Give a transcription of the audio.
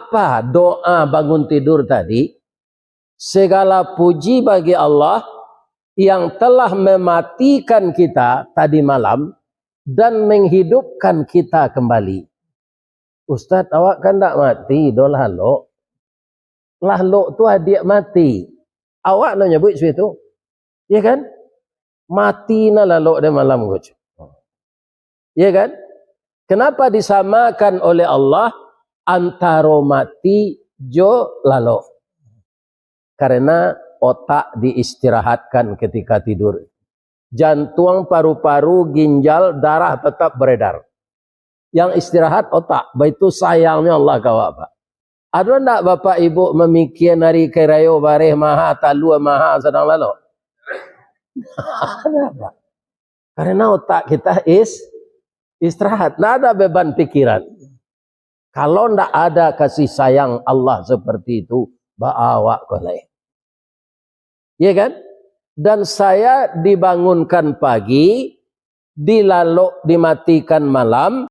Apa doa bangun tidur tadi? Segala puji bagi Allah yang telah mematikan kita tadi malam dan menghidupkan kita kembali. Ustaz, awak kan tak mati, do lahlok. Lahlok tu adik mati. Awak nak nyebut situ, ya kan? Mati na lahlok dia malam tu. Ya kan? Kenapa disamakan oleh Allah antara mati jo lahlok? Karena otak diistirahatkan ketika tidur. Jantung, paru-paru, ginjal, darah tetap beredar. Yang istirahat otak. Itu sayangnya Allah kawak Pak. Ada tak bapak ibu memikir nari kerayo bareh maha talu maha sedang lalu? Ada Pak. Karena otak kita istirahat. Tidak ada beban pikiran. Kalau tidak ada kasih sayang Allah seperti itu, bawa kolai. Ya kan? Dan saya dibangunkan pagi, dilalok dimatikan malam.